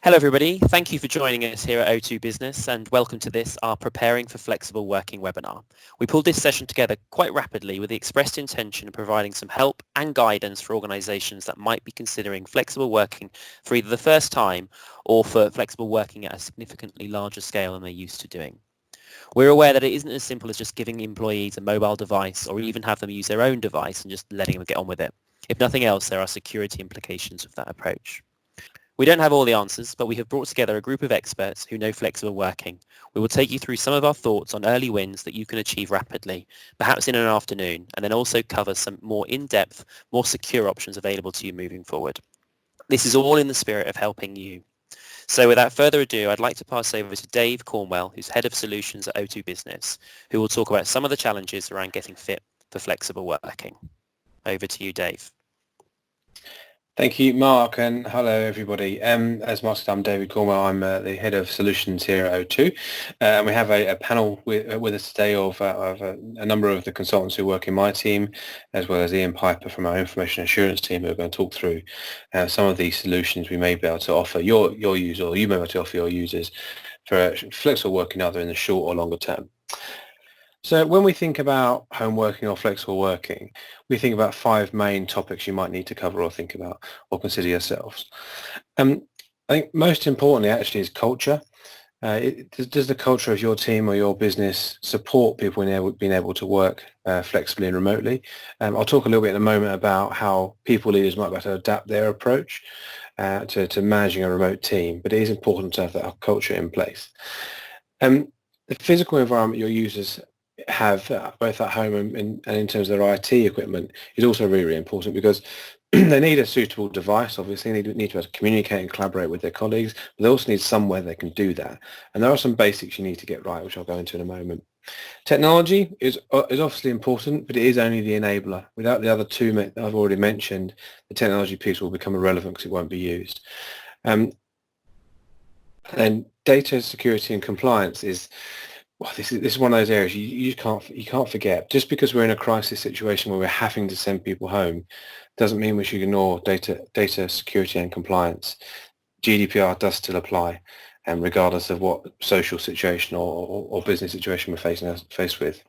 Hello everybody, thank you for joining us here at O2 Business and welcome to this, our Preparing for Flexible Working webinar. We pulled this session together quite rapidly with the expressed intention of providing some help and guidance for organisations that might be considering flexible working for either the first time or for flexible working at a significantly larger scale than they're used to doing. We're aware that it isn't as simple as just giving employees a mobile device or even have them use their own device and just letting them get on with it. If nothing else, there are security implications of that approach. We don't have all the answers, but we have brought together a group of experts who know flexible working. We will take you through some of our thoughts on early wins that you can achieve rapidly, perhaps in an afternoon, and then also cover some more in-depth, more secure options available to you moving forward. This is all in the spirit of helping you. So without further ado, I'd like to pass over to Dave Cornwell, who's Head of Solutions at O2 Business, who will talk about some of the challenges around getting fit for flexible working. Over to you, Dave. Thank you, Mark, and hello, everybody. As Mark said, I'm David Cornwell. I'm the Head of Solutions here at O2. And we have a panel with us today of a number of the consultants who work in my team, as well as Ian Piper from our Information Assurance team, who are going to talk through some of these solutions we may be able to offer your user, or you may be able to offer your users for flexible working either in the short or longer term. So when we think about home working or flexible working, we think about 5 main topics you might need to cover or think about or consider yourselves. I think most importantly actually is culture. Does the culture of your team or your business support people being able to work flexibly and remotely? I'll talk a little bit in a moment about how people leaders might be able to adapt their approach to managing a remote team, but it is important to have that culture in place. The physical environment your users have both at home and in terms of their IT equipment is also really, really important because they need a suitable device. Obviously, they need to be able to communicate and collaborate with their colleagues, but they also need somewhere they can do that. And there are some basics you need to get right, which I'll go into in a moment. Technology is obviously important, but it is only the enabler. Without the other two that I've already mentioned, the technology piece will become irrelevant because it won't be used. And data security and compliance is well, this is one of those areas you can't forget. Just because we're in a crisis situation where we're having to send people home doesn't mean we should ignore data security and compliance. GDPR does still apply, and regardless of what social situation or business situation we're faced with.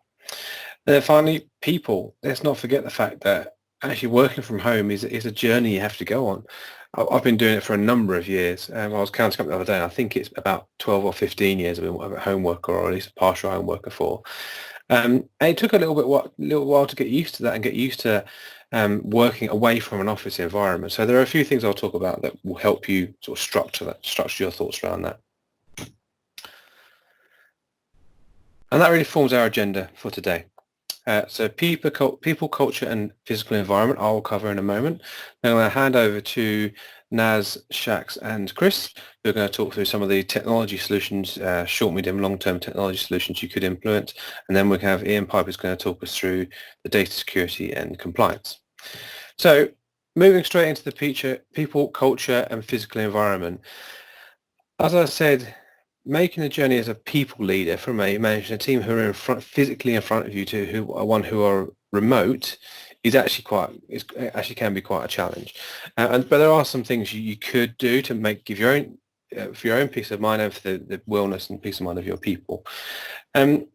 And then finally, people. Let's not forget the fact that actually working from home is a journey you have to go on. I've been doing it for a number of years. I was counting up the other day, and I think it's about 12 or 15 years I've been a home worker, or at least a partial home worker for. And it took a little while to get used to that and get used to working away from an office environment. So there are a few things I'll talk about that will help you sort of structure your thoughts around that. And that really forms our agenda for today. So people, culture and physical environment I'll cover in a moment. Then I'm going to hand over to Naz, Shax and Chris, who are going to talk through some of the technology solutions, short, medium, long-term technology solutions you could implement. And then we have Ian Piper who's going to talk us through the data security and compliance. So moving straight into the people, culture and physical environment. As I said, making the journey as a people leader from managing a team who are physically in front of you to who are remote is actually can be quite a challenge. But there are some things you could do to give your own for your own peace of mind and for the wellness and peace of mind of your people. It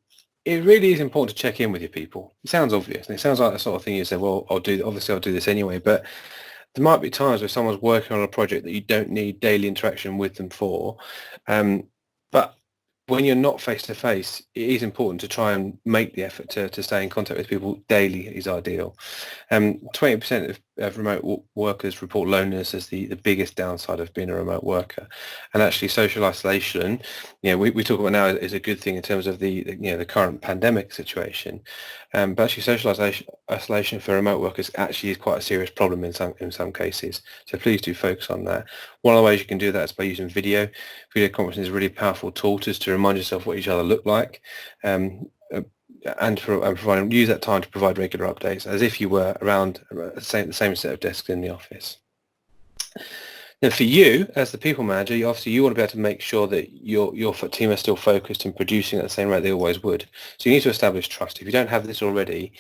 really is important to check in with your people. It sounds obvious, and it sounds like the sort of thing you say, well, I'll do this anyway, but there might be times where someone's working on a project that you don't need daily interaction with them for. But when you're not face-to-face, it is important to try and make the effort to stay in contact with people daily is ideal. 20% of remote workers report loneliness as the biggest downside of being a remote worker. And actually social isolation, we talk about now is a good thing in terms of the current pandemic situation. But actually social isolation for remote workers actually is quite a serious problem in some cases. So please do focus on that. One of the ways you can do that is by using video. Video conferencing is a really powerful tool just to remind yourself what each other look like. And use that time to provide regular updates as if you were around the same set of desks in the office. Now for you, as the people manager, you want to be able to make sure that your team are still focused and producing at the same rate they always would. So you need to establish trust. If you don't have this already,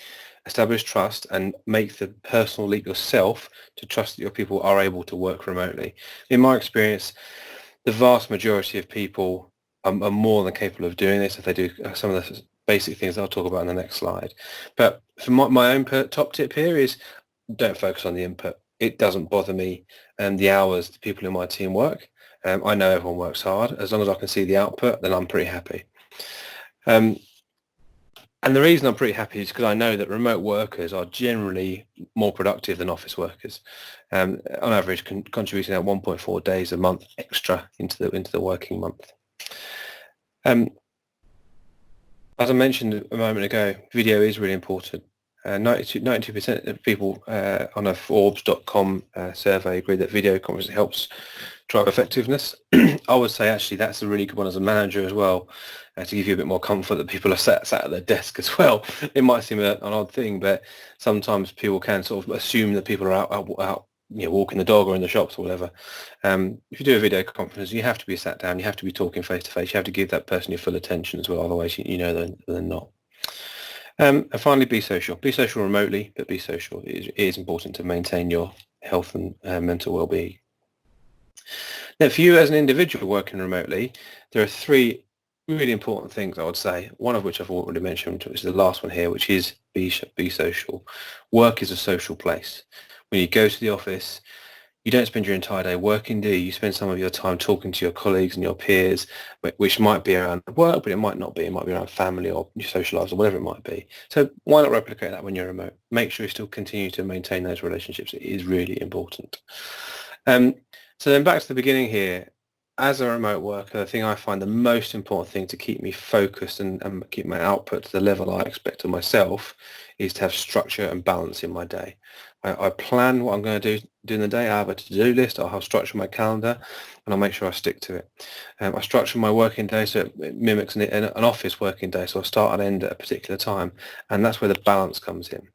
establish trust and make the personal leap yourself to trust that your people are able to work remotely. In my experience, the vast majority of people are more than capable of doing this if they do some of the basic things I'll talk about in the next slide. But for my own top tip here is don't focus on the input. It doesn't bother me the hours the people in my team work. I know everyone works hard. As long as I can see the output, then I'm pretty happy. And the reason I'm pretty happy is because I know that remote workers are generally more productive than office workers. On average, contributing at 1.4 days a month extra into the working month. As I mentioned a moment ago, video is really important. 92% of people on a Forbes.com survey agree that video conferencing helps drive effectiveness. I would say actually that's a really good one as a manager as well, to give you a bit more comfort that people are sat at their desk as well. It might seem an odd thing, but sometimes people can sort of assume that people are out walking the dog or in the shops or whatever. If you do a video conference, you have to be sat down, you have to be talking face to face, you have to give that person your full attention as well, otherwise you know they're not. And finally, be social. Be social remotely, but be social. It is important to maintain your health and mental well-being. Now, for you as an individual working remotely, there are three really important things I would say, one of which I've already mentioned, which is the last one here, which is be social. Work is a social place. When you go to the office, you don't spend your entire day working, do you? You spend some of your time talking to your colleagues and your peers, which might be around work, but it might not be. It might be around family or your social lives or whatever it might be. So why not replicate that when you're remote? Make sure you still continue to maintain those relationships. It is really important. So then back to the beginning here. As a remote worker, the thing I find the most important thing to keep me focused and keep my output to the level I expect of myself is to have structure and balance in my day. I plan what I'm going to do in the day. I have a to-do list. I'll have structure in my calendar, and I'll make sure I stick to it. I structure my working day so it mimics an office working day, so I start and end at a particular time, and that's where the balance comes in.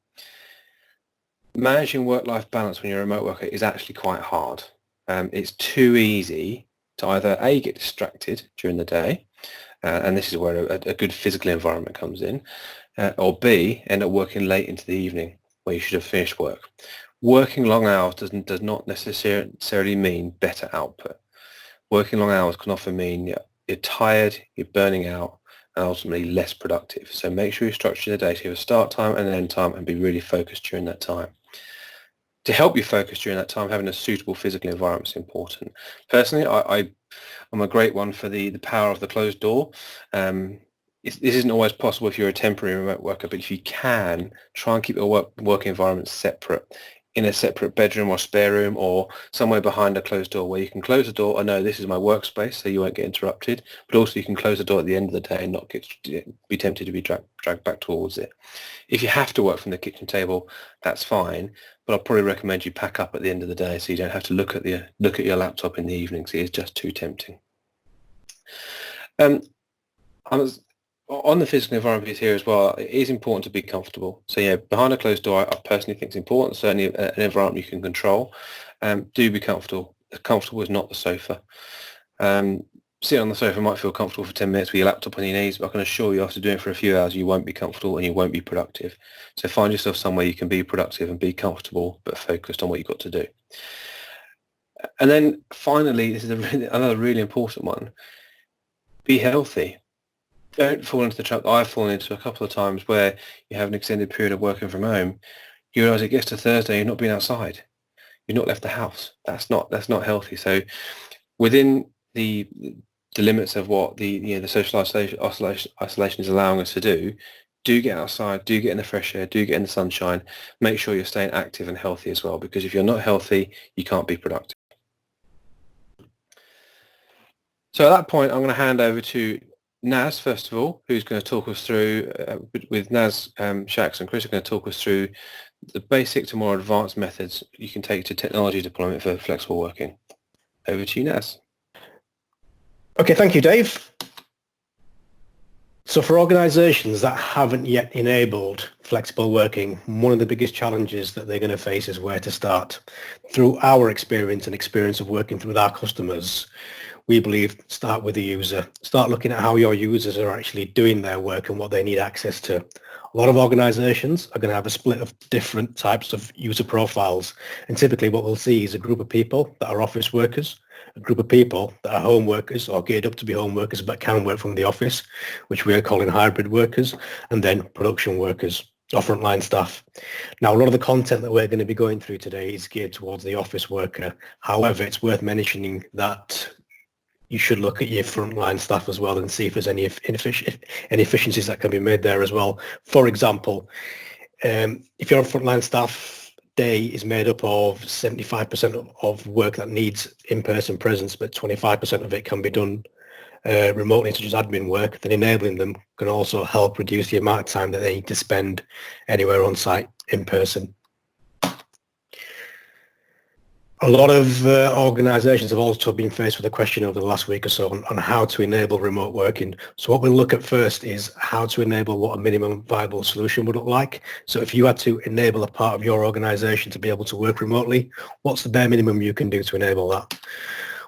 Managing work-life balance when you're a remote worker is actually quite hard. It's too easy to either A, get distracted during the day, and this is where a good physical environment comes in, or B, end up working late into the evening where you should have finished work. Working long hours does not necessarily mean better output. Working long hours can often mean you're tired, you're burning out, and ultimately less productive. So make sure you structure the day to have a start time and an end time and be really focused during that time. To help you focus during that time, having a suitable physical environment is important. Personally, I'm a great one for the power of the closed door. This isn't always possible if you're a temporary remote worker, but if you can, try and keep your work environment separate, in a separate bedroom or spare room or somewhere behind a closed door where you can close the door. I know this is my workspace, so you won't get interrupted, but also you can close the door at the end of the day and not be tempted to be dragged back towards it. If you have to work from the kitchen table, that's fine, but I'll probably recommend you pack up at the end of the day so you don't have to look at your laptop in the evenings. It is just too tempting. On the physical environment piece here as well, it is important to be comfortable. So yeah, behind a closed door, I personally think it's important. Certainly an environment you can control. Do be comfortable. Comfortable is not the sofa. Sitting on the sofa might feel comfortable for 10 minutes with your laptop on your knees, but I can assure you after doing it for a few hours, you won't be comfortable and you won't be productive. So find yourself somewhere you can be productive and be comfortable, but focused on what you've got to do. And then finally, this is another really important one. Be healthy. Don't fall into the trap I've fallen into a couple of times where you have an extended period of working from home. You realise it gets to Thursday, you're not being outside. You've not left the house. That's not healthy. So within the limits of what the social isolation is allowing us to do get outside, do get in the fresh air, do get in the sunshine. Make sure you're staying active and healthy as well, because if you're not healthy, you can't be productive. So at that point, I'm going to hand over to Naz, first of all, who's going to talk us through, with Naz, Shax and Chris are going to talk us through the basic to more advanced methods you can take to technology deployment for flexible working. Over to you, Naz. Okay, thank you, Dave. So for organizations that haven't yet enabled flexible working, one of the biggest challenges that they're going to face is where to start. Through our experience and experience of working with our customers, we believe start with the user. Start looking at how your users are actually doing their work and what they need access to. A lot of organizations are going to have a split of different types of user profiles. And typically what we'll see is a group of people that are office workers, a group of people that are home workers or geared up to be home workers but can work from the office, which we are calling hybrid workers, and then production workers or frontline staff. Now, a lot of the content that we're going to be going through today is geared towards the office worker. However, it's worth mentioning that you should look at your frontline staff as well and see if there's any inefficiencies that can be made there as well. For example, if your frontline staff day is made up of 75% of work that needs in-person presence, but 25% of it can be done remotely, such as admin work, then enabling them can also help reduce the amount of time that they need to spend anywhere on site in person. A lot of organisations have also been faced with a question over the last week or so on how to enable remote working. So what we'll look at first is how to enable what a minimum viable solution would look like. So if you had to enable a part of your organisation to be able to work remotely, what's the bare minimum you can do to enable that?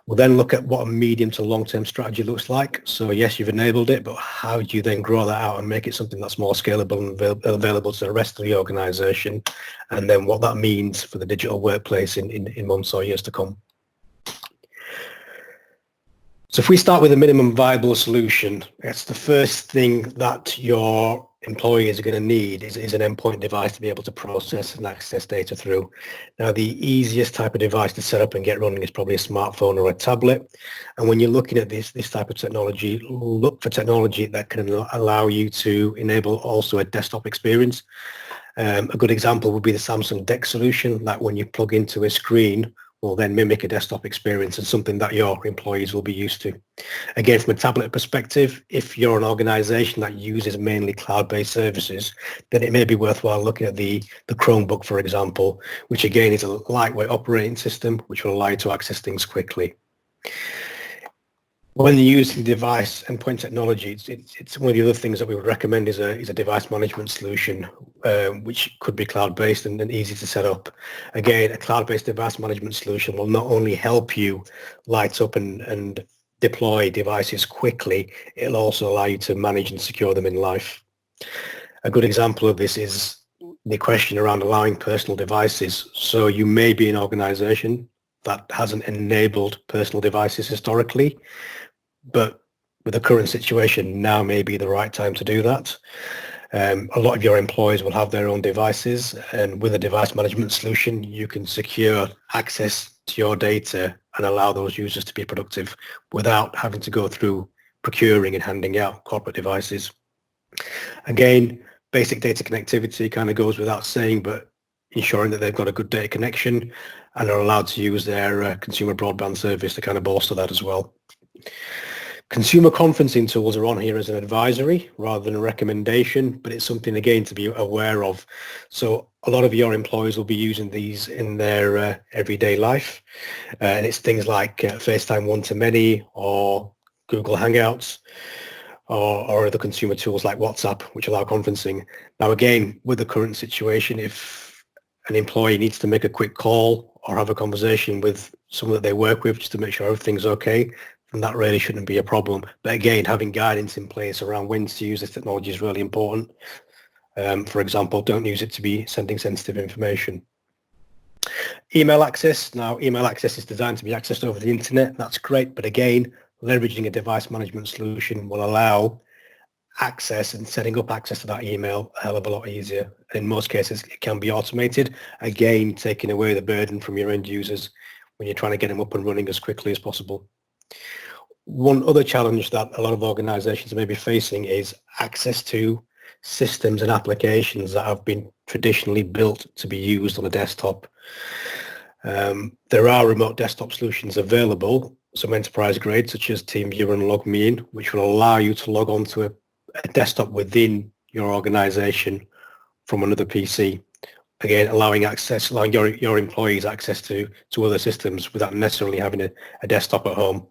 We'll then look at what a medium to long-term strategy looks like. So yes, you've enabled it, but how do you then grow that out and make it something that's more scalable and available to the rest of the organization? And then what that means for the digital workplace in months or years to come. So if we start with a minimum viable solution, it's the first thing that your employees are going to need is an endpoint device to be able to process and access data through. Now, the easiest type of device to set up and get running is probably a smartphone or a tablet. And when you're looking at this type of technology, look for technology that can allow you to enable also a desktop experience. A good example would be the Samsung DeX solution, that when you plug into a screen, will then mimic a desktop experience and something that your employees will be used to. Again, from a tablet perspective, if you're an organization that uses mainly cloud-based services, then it may be worthwhile looking at the Chromebook, for example, which again is a lightweight operating system, which will allow you to access things quickly. When using device endpoint technology, it's one of the other things that we would recommend is a device management solution, which could be cloud-based and easy to set up. Again, a cloud-based device management solution will not only help you light up and deploy devices quickly, it'll also allow you to manage and secure them in life. A good example of this is the question around allowing personal devices. So you may be an organization that hasn't enabled personal devices historically, but with the current situation, now may be the right time to do that. A lot of your employees will have their own devices, and with a device management solution, you can secure access to your data and allow those users to be productive without having to go through procuring and handing out corporate devices. Again, basic data connectivity kind of goes without saying, but ensuring that they've got a good data connection and are allowed to use their consumer broadband service to kind of bolster that as well. Consumer conferencing tools are on here as an advisory rather than a recommendation, but it's something again to be aware of. So a lot of your employees will be using these in their everyday life, and it's things like FaceTime one-to-many or Google Hangouts or other consumer tools like WhatsApp, which allow conferencing. Now again, with the current situation, if an employee needs to make a quick call or have a conversation with someone that they work with just to make sure everything's okay, and that really shouldn't be a problem. But again, having guidance in place around when to use this technology is really important. For example, don't use it to be sending sensitive information. Email access. Now, email access is designed to be accessed over the internet. That's great. But again, leveraging a device management solution will allow access and setting up access to that email a hell of a lot easier. In most cases, it can be automated. Again, taking away the burden from your end users when you're trying to get them up and running as quickly as possible. One other challenge that a lot of organizations may be facing is access to systems and applications that have been traditionally built to be used on a desktop. There are remote desktop solutions available, some enterprise grade, such as TeamViewer and LogMeIn, which will allow you to log on to a desktop within your organization from another PC. Again, allowing your employees access to other systems without necessarily having a desktop at home.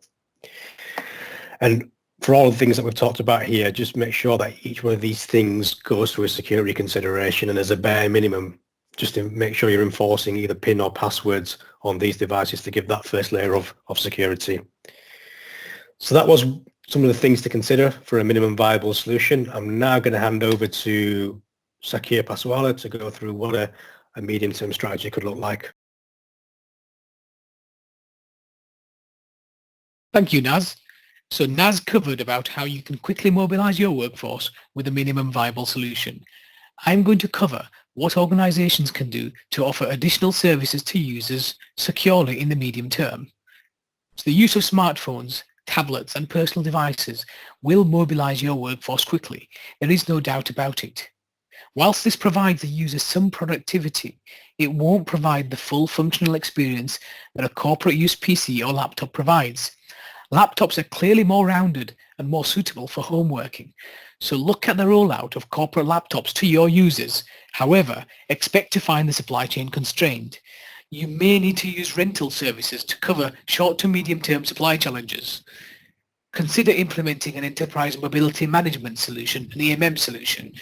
And for all the things that we've talked about here, just make sure that each one of these things goes through a security consideration, and as a bare minimum, just to make sure you're enforcing either PIN or passwords on these devices to give that first layer of security. So that was some of the things to consider for a minimum viable solution. I'm now going to hand over to Sakir Paswala to go through what a medium-term strategy could look like. Thank you, Naz. So Naz covered about how you can quickly mobilize your workforce with a minimum viable solution. I'm going to cover what organizations can do to offer additional services to users securely in the medium term. So the use of smartphones, tablets and personal devices will mobilize your workforce quickly. There is no doubt about it. Whilst this provides the user some productivity, it won't provide the full functional experience that a corporate use PC or laptop provides. Laptops are clearly more rounded and more suitable for home working. So look at the rollout of corporate laptops to your users. However, expect to find the supply chain constrained. You may need to use rental services to cover short to medium term supply challenges. Consider implementing an enterprise mobility management solution, an EMM solution.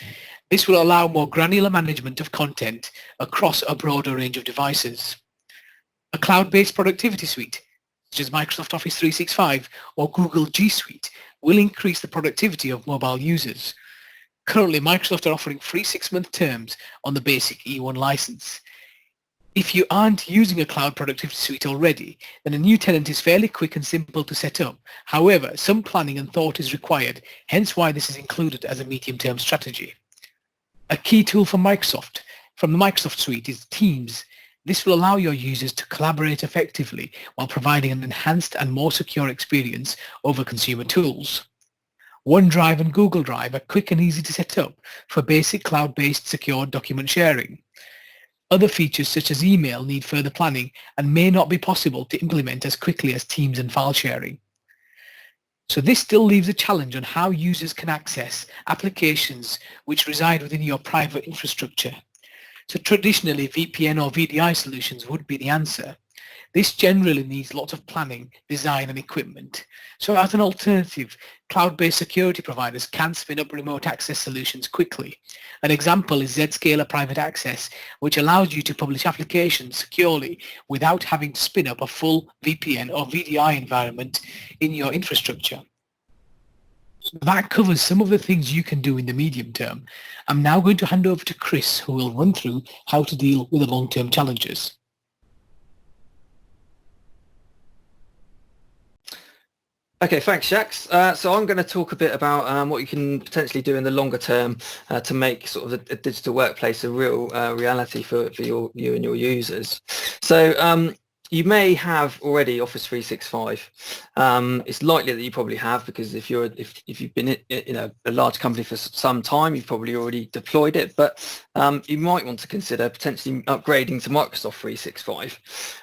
This will allow more granular management of content across a broader range of devices. A cloud-based productivity suite, such as Microsoft Office 365 or Google G Suite, will increase the productivity of mobile users. Currently, Microsoft are offering free 6-month terms on the basic E1 license. If you aren't using a cloud productivity suite already, then a new tenant is fairly quick and simple to set up. However, some planning and thought is required, hence why this is included as a medium-term strategy. A key tool from the Microsoft suite is Teams. This will allow your users to collaborate effectively while providing an enhanced and more secure experience over consumer tools. OneDrive and Google Drive are quick and easy to set up for basic cloud-based secure document sharing. Other features such as email need further planning and may not be possible to implement as quickly as Teams and file sharing. So this still leaves a challenge on how users can access applications which reside within your private infrastructure. So traditionally, VPN or VDI solutions would be the answer. This generally needs lots of planning, design and equipment. So as an alternative, cloud-based security providers can spin up remote access solutions quickly. An example is Zscaler Private Access, which allows you to publish applications securely without having to spin up a full VPN or VDI environment in your infrastructure. That covers some of the things you can do in the medium term. I'm now going to hand over to Chris, who will run through how to deal with the long-term challenges. Okay, thanks, Shax. So I'm going to talk a bit about what you can potentially do in the longer term to make sort of a digital workplace a real reality for you and your users. So you may have already Office 365. It's likely that you probably have, because if you've been in a large company for some time, you've probably already deployed it. But you might want to consider potentially upgrading to Microsoft 365,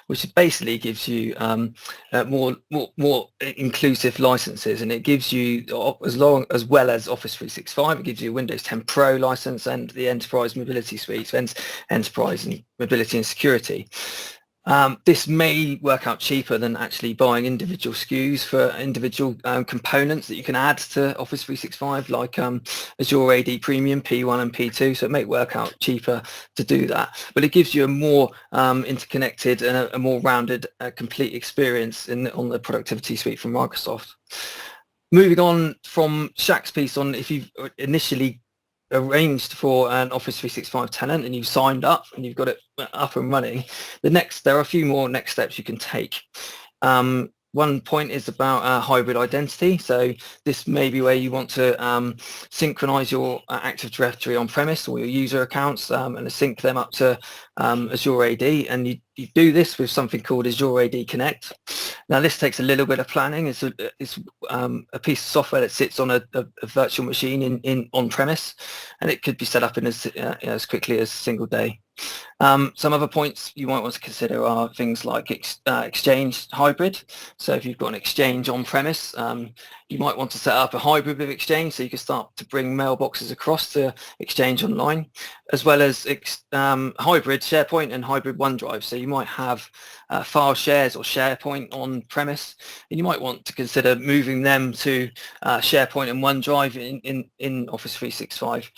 which basically gives you more inclusive licenses, and it gives you, as well as Office 365, it gives you a Windows 10 Pro license and the Enterprise Mobility Suite, Enterprise and Mobility and Security. This may work out cheaper than actually buying individual SKUs for individual components that you can add to Office 365, like Azure AD Premium, P1 and P2, so it may work out cheaper to do that. But it gives you a more interconnected and a more rounded, complete experience on the productivity suite from Microsoft. Moving on from Shaq's piece on, if you've initially arranged for an Office 365 tenant and you've signed up and you've got it up and running, there are a few more next steps you can take. One point is about hybrid identity. So this may be where you want to synchronize your Active Directory on-premise or your user accounts and sync them up to Azure AD, and you do this with something called Azure AD Connect. Now this takes a little bit of planning. It's a piece of software that sits on a virtual machine in on-premise, and it could be set up in as quickly as a single day. Some other points you might want to consider are things like Exchange hybrid. So if you've got an Exchange on-premise, you might want to set up a hybrid with Exchange, so you can start to bring mailboxes across to Exchange Online, as well as hybrid SharePoint and hybrid OneDrive. So you might have file shares or SharePoint on-premise, and you might want to consider moving them to SharePoint and OneDrive in Office 365.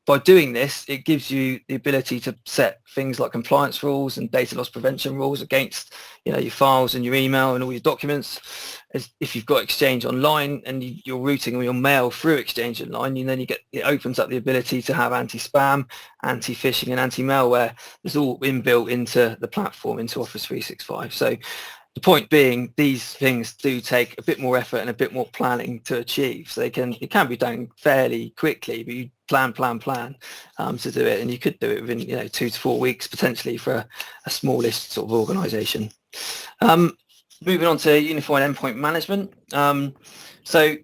By doing this, it gives you the ability to set things like compliance rules and data loss prevention rules against your files and your email and all your documents. If you've got Exchange Online and you're routing all your mail through Exchange Online, it opens up the ability to have anti-spam, anti-phishing and anti-malware. It's all inbuilt into the platform, into Office 365. So The point being, these things do take a bit more effort and a bit more planning to achieve. So it can be done fairly quickly, but you plan to do it, and you could do it within 2 to 4 weeks potentially for a smallish sort of organisation. Moving on to unified endpoint management. So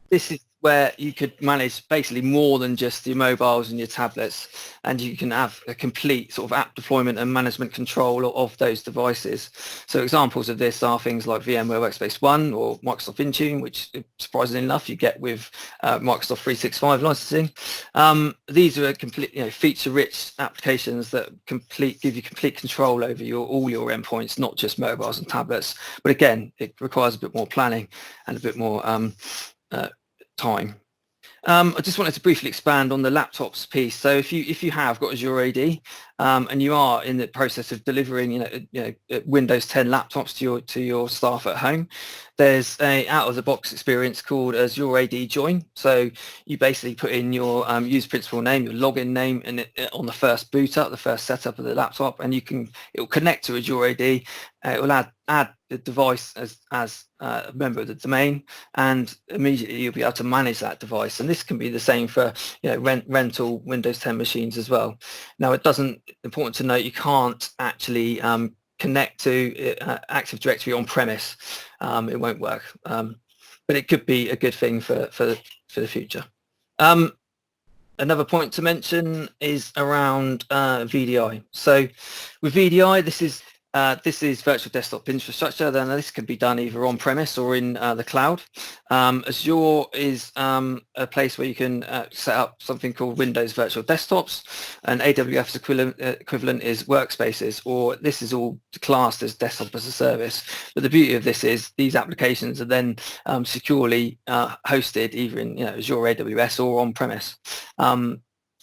this is where you could manage basically more than just your mobiles and your tablets, and you can have a complete sort of app deployment and management control of those devices. So examples of this are things like VMware Workspace ONE or Microsoft Intune, which surprisingly enough you get with Microsoft 365 licensing. These are complete, feature-rich applications that give you complete control over all your endpoints, not just mobiles and tablets. But again, it requires a bit more planning and a bit more time. I just wanted to briefly expand on the laptops piece. So if you have got Azure AD and you are in the process of delivering Windows 10 laptops to your staff at home, there's a out-of-the-box experience called Azure AD Join. So you basically put in your user principal name, your login name, and on the first boot up, the first setup of the laptop, and it will connect to Azure AD. It will add the device as a member of the domain, and immediately you'll be able to manage that device. And this can be the same for rental Windows 10 machines as well. Now, important to note, you can't actually connect to Active Directory on premise. It won't work, but it could be a good thing for the future. Another point to mention is around VDI. So with VDI, this is virtual desktop infrastructure. Then this can be done either on premise or in the cloud. Azure is a place where you can set up something called Windows Virtual Desktops, and AWS's equivalent is Workspaces, or this is all classed as desktop as a service. But the beauty of this is these applications are then securely hosted either in Azure AWS or on premise.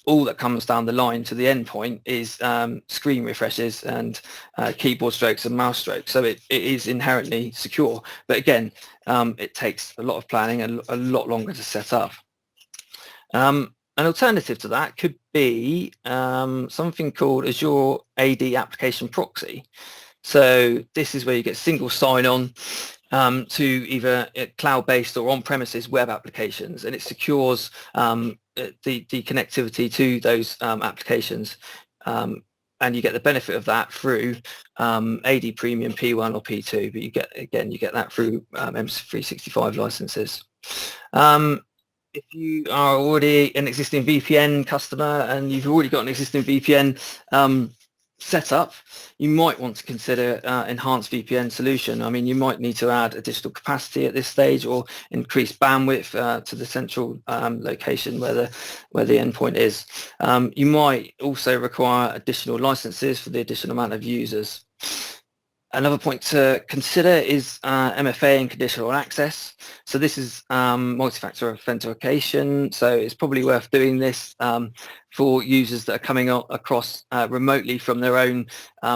All that comes down the line to the endpoint is screen refreshes and keyboard strokes and mouse strokes. So it is inherently secure. But again, it takes a lot of planning and a lot longer to set up. An alternative to that could be something called Azure AD Application Proxy. So this is where you get single sign-on to either cloud-based or on-premises web applications, and it secures the connectivity to those applications, and you get the benefit of that through AD Premium P1 or P2, but you get that through M365 licenses. If you are already an existing VPN customer and you've already got an existing VPN setup, you might want to consider enhanced VPN solution. I mean, you might need to add additional capacity at this stage or increase bandwidth to the central location where the endpoint is. You might also require additional licenses for the additional amount of users. Another point to consider is MFA and conditional access. So this is multi-factor authentication. So it's probably worth doing this for users that are coming across remotely from their own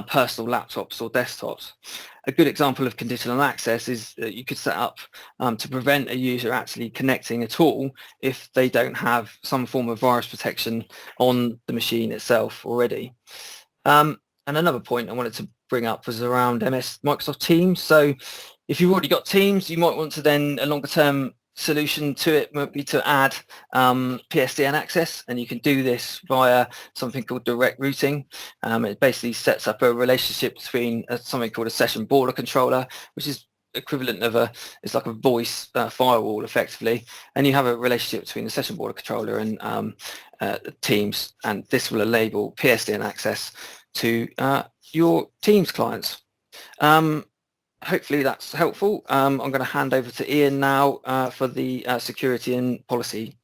personal laptops or desktops. A good example of conditional access is that you could set up to prevent a user actually connecting at all if they don't have some form of virus protection on the machine itself already. And another point I wanted to bring up was around Microsoft Teams. So if you've already got Teams, you might want to then, a longer term solution to it might be to add PSTN access, and you can do this via something called direct routing. It basically sets up a relationship between something called a session border controller, which is equivalent of it's like a voice firewall effectively, and you have a relationship between the session border controller and Teams, and this will enable PSTN access to your Teams clients. Hopefully that's helpful. I'm going to hand over to Ian now for the security and policy.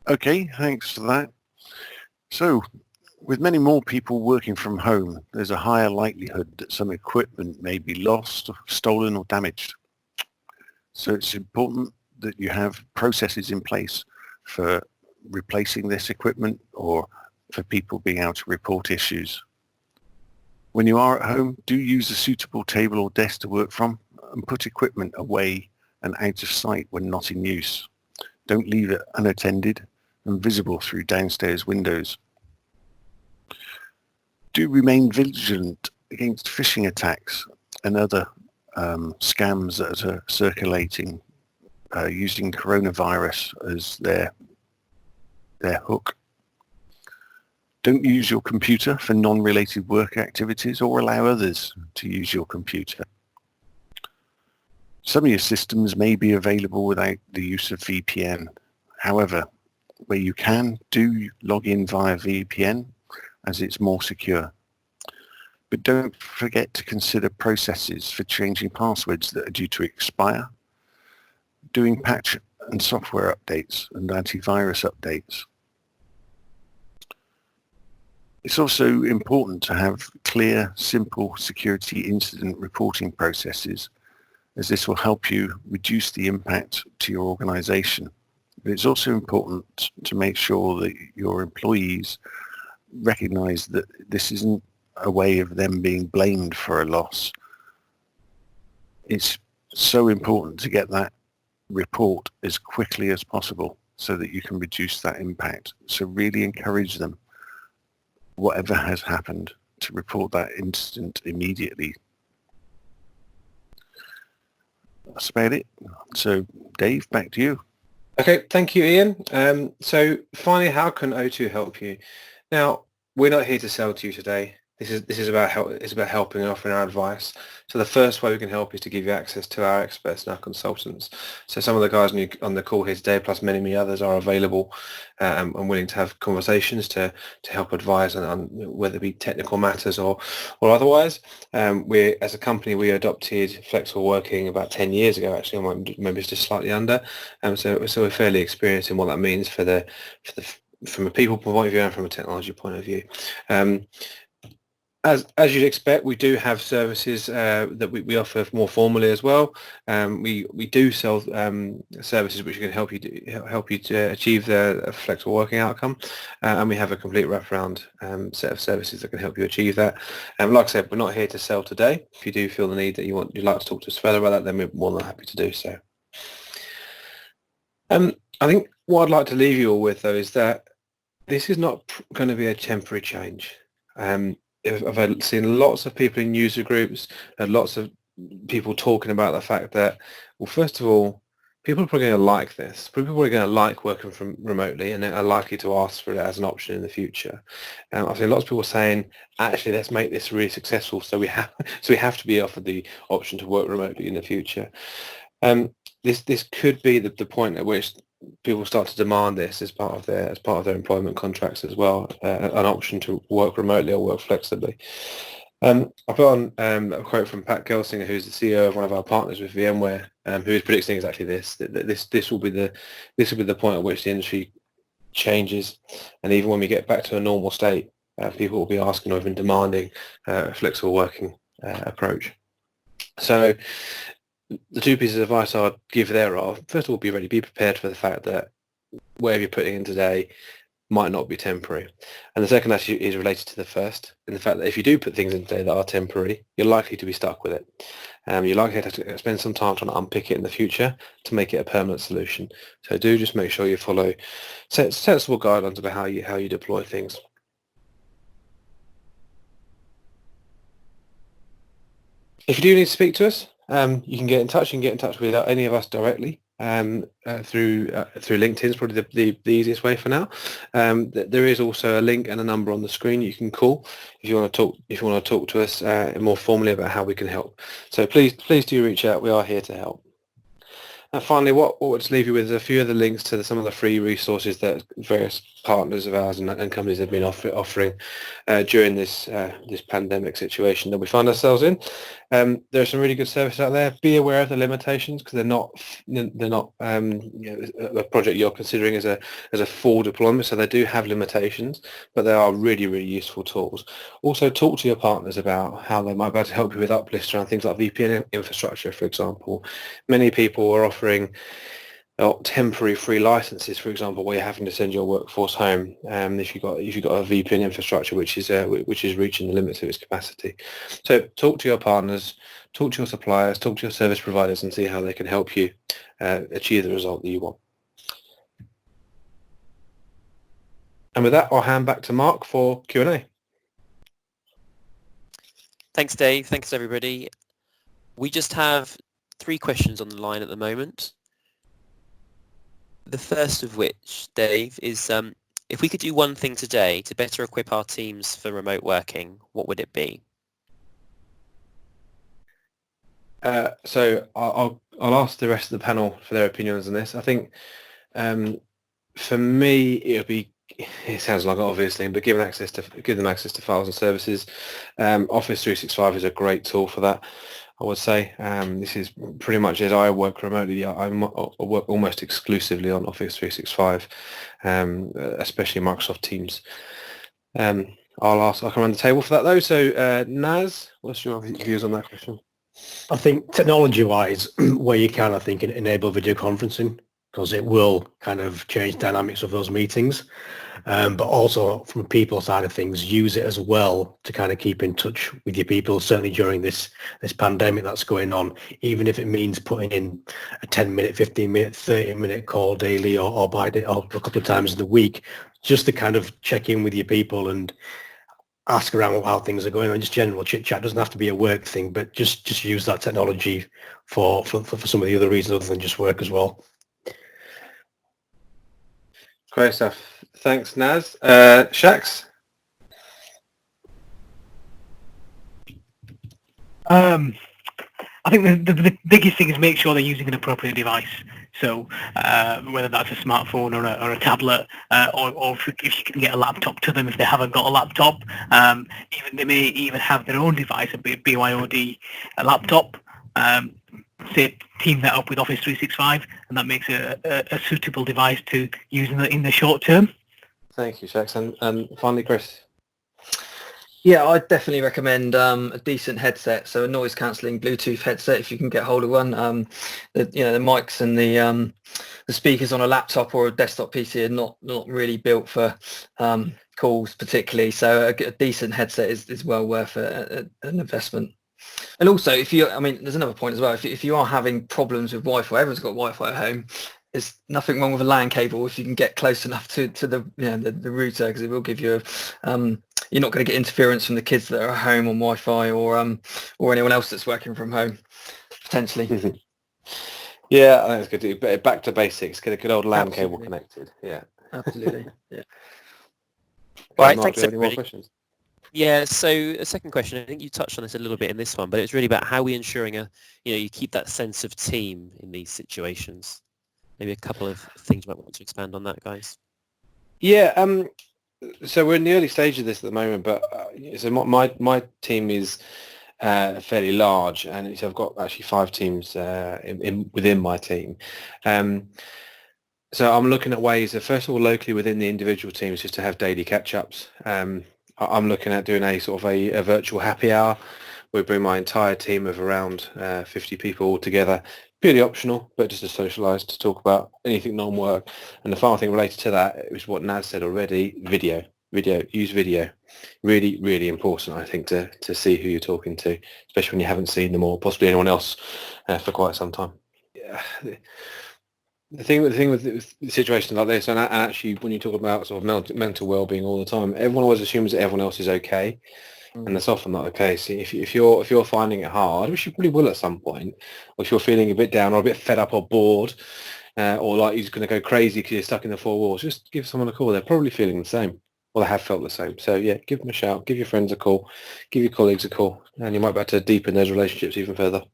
Okay, thanks for that. So, with many more people working from home, there's a higher likelihood that some equipment may be lost, stolen or damaged. So it's important that you have processes in place for replacing this equipment or for people being able to report issues. When you are at home, do use a suitable table or desk to work from and put equipment away and out of sight when not in use. Don't leave it unattended and visible through downstairs windows. Do remain vigilant against phishing attacks and other scams that are circulating using coronavirus as their hook. Don't use your computer for non-related work activities or allow others to use your computer. Some of your systems may be available without the use of VPN. However, where you can, do log in via VPN as it's more secure. But don't forget to consider processes for changing passwords that are due to expire, doing patch and software updates and antivirus updates. It's also important to have clear, simple security incident reporting processes, as this will help you reduce the impact to your organization. But it's also important to make sure that your employees recognize that this isn't a way of them being blamed for a loss. It's so important to get that report as quickly as possible so that you can reduce that impact. So really encourage them, whatever has happened, to report that incident immediately. That's about it. So Dave, back to you. Okay, thank you, Ian. So finally, how can O2 help you? Now, we're not here to sell to you today. This is about help. It's about helping and offering our advice. So the first way we can help is to give you access to our experts and our consultants. So some of the guys on the call here today, plus many others, are available and willing to have conversations to help advise on whether it be technical matters or otherwise. We, as a company, we adopted flexible working about 10 years ago. Actually, or maybe it's just slightly under. So we're fairly experienced in what that means from a people point of view and from a technology point of view. As you'd expect, we do have services that we offer more formally as well. We do sell services which can help you to achieve the flexible working outcome, and we have a complete wraparound set of services that can help you achieve that. Like I said, we're not here to sell today. If you do feel the need that you'd like to talk to us further about that, then we're more than happy to do so. I think what I'd like to leave you all with, though, is that this is not going to be a temporary change. I've seen lots of people in user groups and lots of people talking about the fact that, well, first of all, people are probably going to like this. People are going to like working from remotely, and are likely to ask for it as an option in the future. I've seen lots of people saying, actually, let's make this really successful, so we have to be offered the option to work remotely in the future. This could be the point at which people start to demand this as part of their employment contracts as well, an option to work remotely or work flexibly. I put on a quote from Pat Gelsinger, who's the CEO of one of our partners with VMware, who is predicting exactly this. This will be the point at which the industry changes, and even when we get back to a normal state, people will be asking or even demanding a flexible working approach. So the two pieces of advice I'd give there are, first of all, be ready, be prepared for the fact that whatever you're putting in today might not be temporary. And the second actually is related to the first, in the fact that if you do put things in today that are temporary, you're likely to be stuck with it. You're likely to have to spend some time trying to unpick it in the future to make it a permanent solution. So do just make sure you follow sensible guidelines about how you deploy things. If you do need to speak to us, you can get in touch. You can get in touch with any of us directly through LinkedIn is probably the easiest way for now. There is also a link and a number on the screen you can call if you want to talk to us more formally about how we can help. So please do reach out. We are here to help. And finally, what we'll just leave you with is a few of the links to some of the free resources that various partners of ours and companies have been offering during this pandemic situation that we find ourselves in. There are some really good services out there. Be aware of the limitations, because they're not a project you're considering as a full deployment, so they do have limitations, but they are really, really useful tools. Also, talk to your partners about how they might be able to help you with uplifts around things like VPN infrastructure, for example. Many people are offering temporary free licenses, for example, where you're having to send your workforce home if you've got a VPN infrastructure which is reaching the limits of its capacity. So talk to your partners, talk to your suppliers, talk to your service providers, and see how they can help you achieve the result that you want. And with that, I'll hand back to Mark for Q&A. Thanks, Dave. Thanks, everybody. We just have 3 questions on the line at the moment. The first of which, Dave, is if we could do one thing today to better equip our teams for remote working, what would it be? So I'll ask the rest of the panel for their opinions on this. I think for me it sounds like an obvious thing, but give them access to files and services. Office 365 is a great tool for that, I would say. This is pretty much it. I work remotely. I work almost exclusively on Office 365, especially Microsoft Teams. I can run the table for that though. So Naz, what's your views on that question? I think technology-wise, where you can, I think, enable video conferencing, because it will kind of change dynamics of those meetings. But also from a people side of things, use it as well to kind of keep in touch with your people, certainly during this pandemic that's going on, even if it means putting in a 10-minute, 15-minute, 30-minute call daily or a couple of times in the week, just to kind of check in with your people and ask around how things are going on. Just general chit chat. Doesn't have to be a work thing, but just use that technology for some of the other reasons other than just work as well. Great stuff. Thanks, Naz. Shax? I think the biggest thing is make sure they're using an appropriate device. So whether that's a smartphone or a tablet, or if you can get a laptop to them if they haven't got a laptop, even they may even have their own device, a BYOD laptop. Say team that up with Office 365, and that makes a suitable device to use in the short term. Thank you, Shax. And finally, Chris. Yeah, I'd definitely recommend a decent headset, so a noise cancelling Bluetooth headset if you can get hold of one. The mics and the speakers on a laptop or a desktop PC are not really built for calls particularly, so a decent headset is well worth an investment. And also, there's another point as well. If you are having problems with Wi-Fi, everyone's got Wi-Fi at home. There's nothing wrong with a LAN cable if you can get close enough to the router, because it will give you you're not going to get interference from the kids that are at home on Wi-Fi or anyone else that's working from home potentially. Mm-hmm. Yeah, I think it's good to back to basics. Get a good old LAN Absolutely. cable connected. Yeah, absolutely. Yeah. Right, Mark, thanks do you have any more everybody. questions? Yeah, so a second question, I think you touched on this a little bit in this one, but it's really about how we're ensuring you keep that sense of team in these situations. Maybe a couple of things you might want to expand on that, guys. Yeah, so we're in the early stage of this at the moment, but so my team is fairly large, and so I've got actually 5 teams within my team. So I'm looking at ways of, first of all, locally within the individual teams, just to have daily catch-ups. I'm looking at doing a sort of a virtual happy hour. We bring my entire team of around 50 people all together, purely optional, but just to socialise, to talk about anything non-work. And the final thing related to that is what Naz said already: use video. Really, really important, I think, to see who you're talking to, especially when you haven't seen them or possibly anyone else for quite some time. Yeah. The thing with situations like this, and actually when you talk about sort of mental well-being all the time, everyone always assumes that everyone else is okay, and that's often not the case. If you're finding it hard, which you probably will at some point, or if you're feeling a bit down or a bit fed up or bored, or like you're going to go crazy because you're stuck in the 4 walls, just give someone a call. They're probably feeling the same, or they have felt the same. So yeah, give them a shout, give your friends a call, give your colleagues a call, and you might be able to deepen those relationships even further.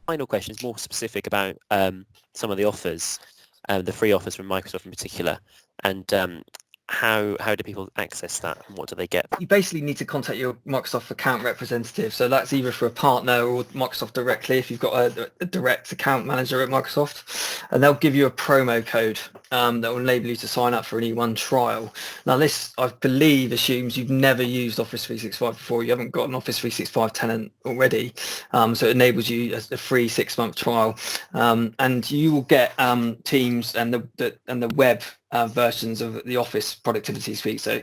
Final question is more specific about some of the offers, the free offers from Microsoft in particular, and how do people access that and what do they get? You basically need to contact your Microsoft account representative. So that's either for a partner or Microsoft directly if you've got a direct account manager at Microsoft, and they'll give you a promo code that will enable you to sign up for an E1 trial. Now this, I believe, assumes you've never used Office 365 before. You haven't got an Office 365 tenant already, so it enables you a free 6-month trial, and you will get Teams and the web versions of the Office productivity suite, so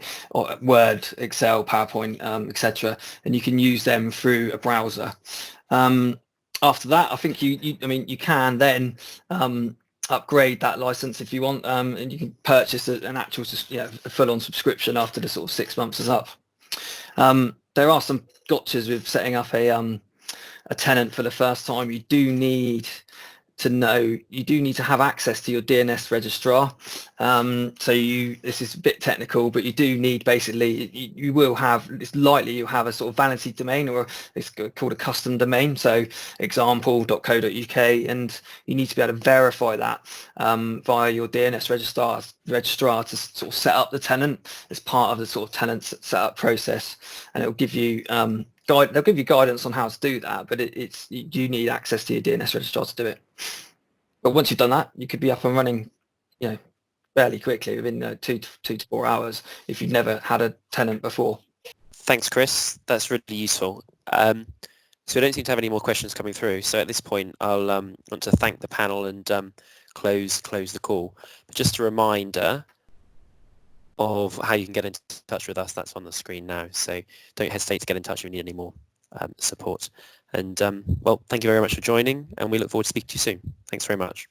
Word, Excel, PowerPoint, etc., and you can use them through a browser. After that, I think you can then upgrade that license if you want, and you can purchase an actual a full-on subscription after the sort of 6 months is up. There are some gotchas with setting up a tenant for the first time, you do need to have access to your DNS registrar. This is a bit technical, but you do need, basically, it's likely you'll have a sort of vanity domain, or it's called a custom domain, so example.co.uk, and you need to be able to verify that via your DNS registrar to sort of set up the tenant as part of the sort of tenant setup process, and it'll give you they'll give you guidance on how to do that, but you need access to your DNS registrar to do it. But once you've done that, you could be up and running, fairly quickly, within 2 to 4 hours, if you've never had a tenant before. Thanks, Chris. That's really useful. So I don't seem to have any more questions coming through. So at this point, I'll want to thank the panel and close the call. But just a reminder of how you can get in touch with us. That's on the screen now. So don't hesitate to get in touch if you need any more support. And well, thank you very much for joining, and we look forward to speaking to you soon. Thanks very much.